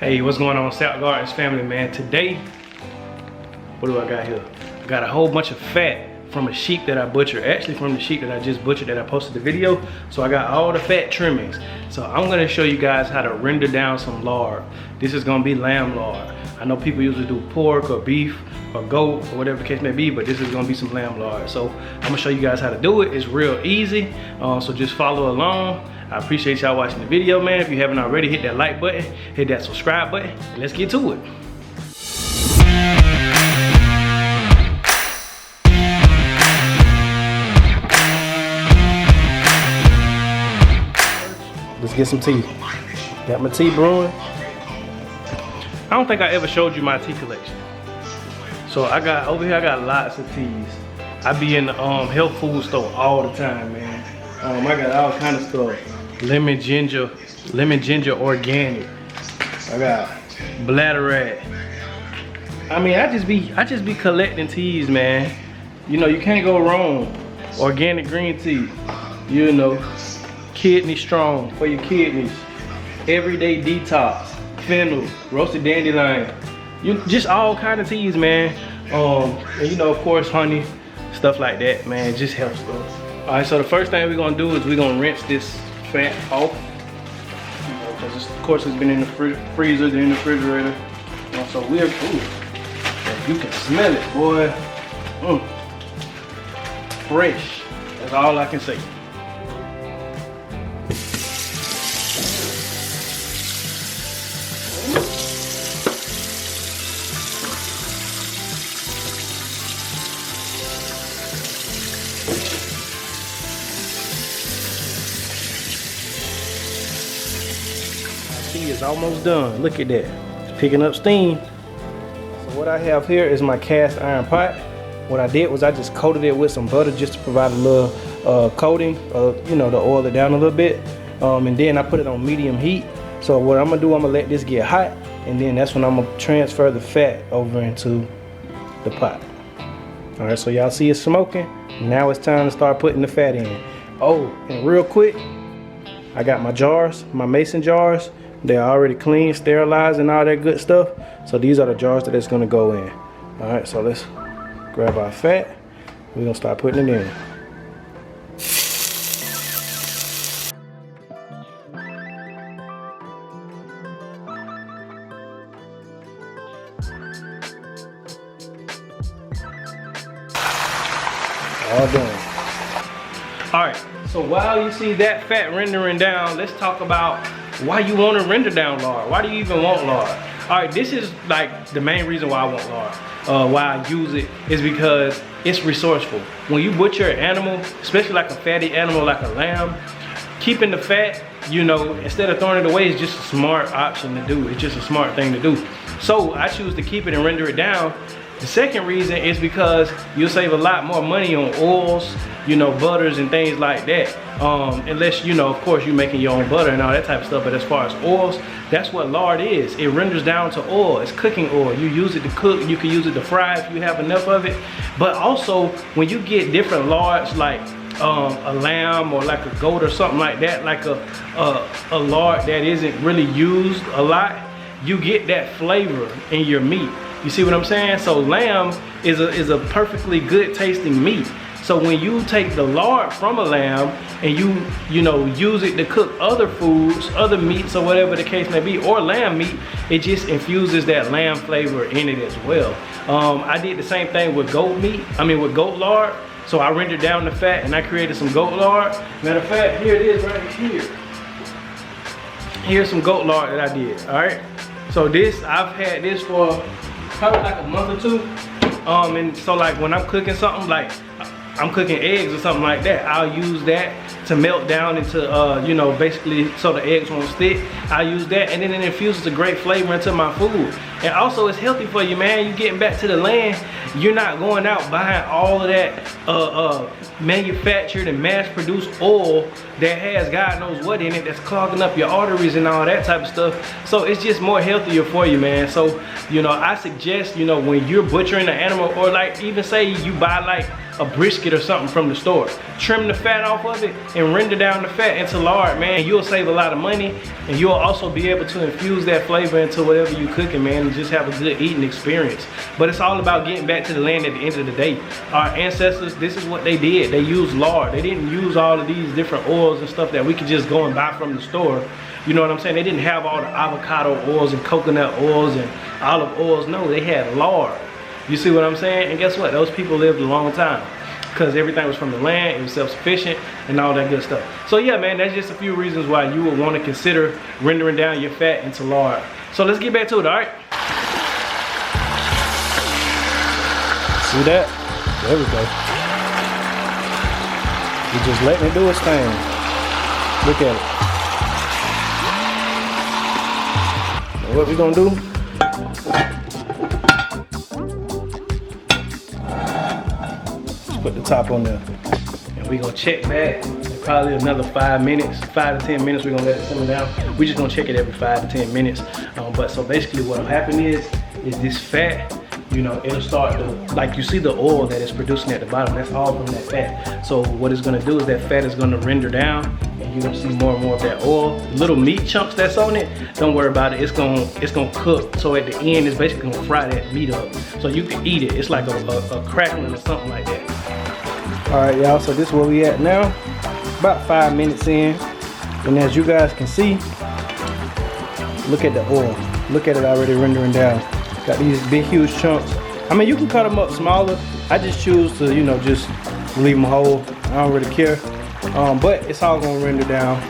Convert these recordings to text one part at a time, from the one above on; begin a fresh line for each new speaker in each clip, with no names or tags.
Hey, what's going on, South Gardens family, man? Today, what do I got here? I got a whole bunch of fat from a sheep that I butchered. Actually, from the sheep that I just butchered that I posted the video. So I got all the fat trimmings. So I'm gonna show you guys how to render down some lard. This is gonna be lamb lard. I know people usually do pork or beef or goat or whatever the case may be, but this is gonna be some lamb lard. So I'm gonna show you guys how to do it. It's real easy, so just follow along. I appreciate y'all watching the video, man. If you haven't already, hit that like button, hit that subscribe button, and let's get to it. Let's get some tea. Got my tea brewing. I don't think I ever showed you my tea collection. So I got, over here I got lots of teas. I be in the health food store all the time, man. I got all kind of stuff. Lemon ginger organic. I got bladderwrack. I mean, I just be collecting teas, man. You know, you can't go wrong. Organic green tea. You know, kidney strong for your kidneys. Everyday detox. Fennel, roasted dandelion. You just all kind of teas, man. And you know, of course, honey, stuff like that, man. Just helps stuff. All right, so the first thing we're gonna do is we're gonna rinse this fat off, because of course it's been in the freezer, in the refrigerator. So we're, you can smell it, boy. Fresh. That's all I can say. Tea is almost done. Look at that. It's picking up steam. So what I have here is my cast iron pot. What I did was I just coated it with some butter just to provide a little coating, you know, to oil it down a little bit. And then I put it on medium heat. So what I'm gonna do, I'm gonna let this get hot, and then that's when I'm gonna transfer the fat over into the pot. All right, so y'all see it smoking. Now it's time to start putting the fat in. Oh, and real quick, I got my jars, my mason jars. They're already clean, sterilized, and all that good stuff. So these are the jars that it's gonna go in. All right, so let's grab our fat. We're gonna start putting it in. All done. All right, so while you see that fat rendering down, let's talk about why you want to render down lard. Why do you even want lard? All right, this is like the main reason why I want lard. Why I use it is because it's resourceful. When you butcher an animal, especially like a fatty animal like a lamb, keeping the fat, you know, instead of throwing it away, is just a smart option to do. It's just a smart thing to do. So I choose to keep it and render it down. The second reason is because you'll save a lot more money on oils, you know, butters and things like that. Unless, you know, of course, you're making your own butter and all that type of stuff. But as far as oils, that's what lard is. It renders down to oil. It's cooking oil. You use it to cook. You can use it to fry if you have enough of it. But also, when you get different lards, like a lamb or like a goat or something like that, like a lard that isn't really used a lot, you get that flavor in your meat. You see what I'm saying? So lamb is a perfectly good tasting meat. So when you take the lard from a lamb and you know, use it to cook other foods, other meats or whatever the case may be, or lamb meat, it just infuses that lamb flavor in it as well. I did the same thing with goat meat, with goat lard. So I rendered down the fat and I created some goat lard. Matter of fact, here it is right here. Here's some goat lard that I did, all right? So this, I've had this for probably like a month or two. And so like when I'm cooking something, like I'm cooking eggs or something like that, I'll use that to melt down into, you know, basically so the eggs won't stick. I use that, and then it infuses a great flavor into my food. And also it's healthy for you, man. You getting back to the land. You're not going out buying all of that manufactured and mass-produced oil that has God knows what in it, that's clogging up your arteries and all that type of stuff. So it's just more healthier for you, man. So, you know, I suggest, you know, when you're butchering an animal, or like even say you buy like a brisket or something from the store, trim the fat off of it and render down the fat into lard, man. You'll save a lot of money, and you'll also be able to infuse that flavor into whatever you're cooking, man, and just have a good eating experience. But it's all about getting back to the land at the end of the day. Our ancestors, this is what they did. They used lard. They didn't use all of these different oils and stuff that we could just go and buy from the store. You know what I'm saying? They didn't have all the avocado oils and coconut oils and olive oils. No, they had lard. You see what I'm saying? And guess what? Those people lived a long time because everything was from the land, it was self-sufficient and all that good stuff. So yeah, man, that's just a few reasons why you would want to consider rendering down your fat into lard. So let's get back to it, all right? See that? There we go. You're just letting it do its thing. Look at it. So what we gonna do? Put the top on there, and we're gonna check back in probably another 5 minutes, 5 to 10 minutes. We're gonna let it simmer down. We're just gonna check it every 5 to 10 minutes. But so basically what'll happen is this fat, you know, it'll start to, like you see the oil that it's producing at the bottom, that's all from that fat. So what it's gonna do is that fat is gonna render down, and you're gonna see more and more of that oil. Little meat chunks that's on it, don't worry about it. It's gonna cook. So at the end, it's basically gonna fry that meat up. So you can eat it. It's like a crackling or something like that. All right, y'all, so this is where we at now. About 5 minutes in. And as you guys can see, look at the oil. Look at it already rendering down. Got these big, huge chunks. I mean, you can cut them up smaller. I just choose to, you know, just leave them whole. I don't really care. But it's all gonna render down.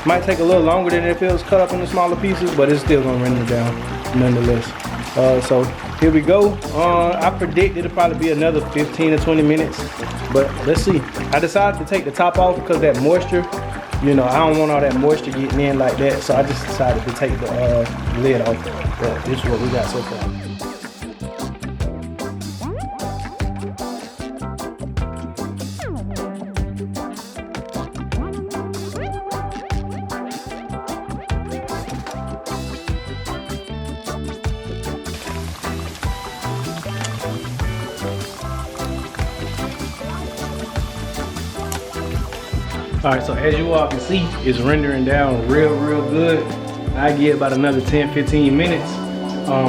Might take a little longer than if it was cut up into smaller pieces, but it's still gonna render down nonetheless. So here we go. I predict it'll probably be another 15 to 20 minutes, but let's see. I decided to take the top off because that moisture, you know, I don't want all that moisture getting in like that, so I just decided to take the lid off. But this is what we got so far. All right, so as you all can see, it's rendering down real good. I get about another 10-15 minutes.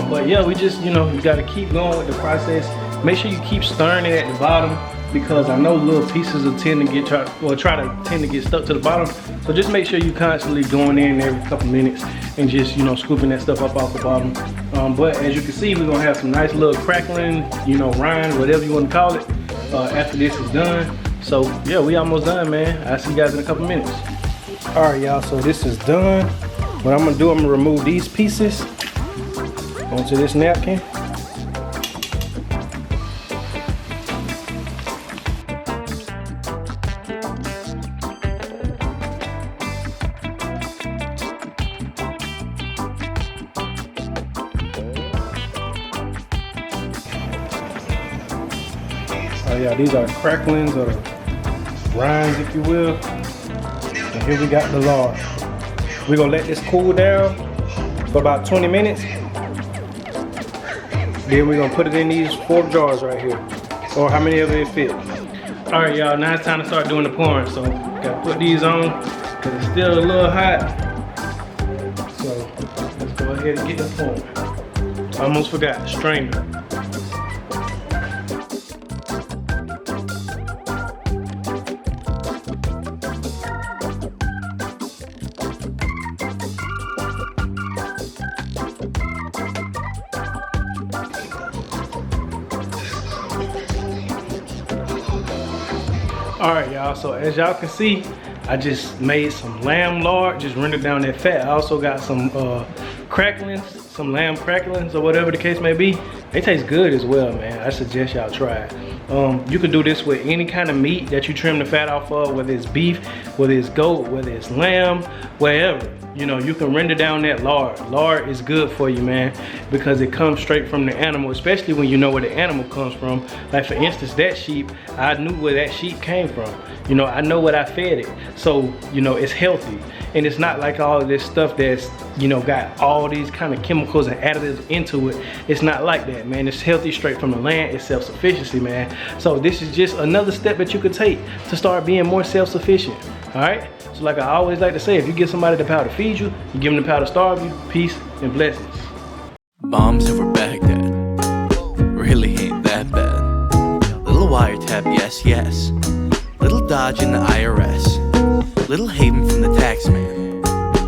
But yeah, we just, you know, you gotta keep going with the process. Make sure you keep stirring it at the bottom, because I know little pieces will tend to get tend to get stuck to the bottom. So just make sure you constantly going in every couple minutes and just, you know, scooping that stuff up off the bottom. But as you can see, we're gonna have some nice little crackling, you know, rind, whatever you want to call it, after this is done. So yeah, we almost done, man. I'll see you guys in a couple minutes. All right, y'all, so this is done. What I'm gonna do, I'm gonna remove these pieces onto this napkin. Oh yeah, these are cracklings, or rinds, if you will. And here we got the lard. We're gonna let this cool down for about 20 minutes. Then we're gonna put it in these 4 jars right here, or how many of it fit. All right, y'all, now it's time to start doing the pouring. So gotta put these on because it's still a little hot. So let's go ahead and get the pouring. Almost forgot the strainer. All right, y'all, so as y'all can see, I just made some lamb lard, just rendered down that fat. I also got some cracklings, some lamb cracklings or whatever the case may be, they taste good as well, man. I suggest y'all try it. You can do this with any kind of meat that you trim the fat off of, whether it's beef, whether it's goat, whether it's lamb, wherever. You know, you can render down that lard. Lard is good for you, man, because it comes straight from the animal, especially when you know where the animal comes from. Like for instance, that sheep, I knew where that sheep came from. You know, I know what I fed it. So, you know, it's healthy. And it's not like all of this stuff that's, you know, got all these kind of chemicals and additives into it. It's not like that, man. It's healthy straight from the land. It's self-sufficiency, man. So this is just another step that you could take to start being more self-sufficient, all right? So like I always like to say, if you give somebody the power to feed you, you give them the power to starve you. Peace and blessings.
Bombs over Baghdad really ain't that bad. Little wiretap, yes, yes. Little dodge in the IRS. Little haven from the tax man.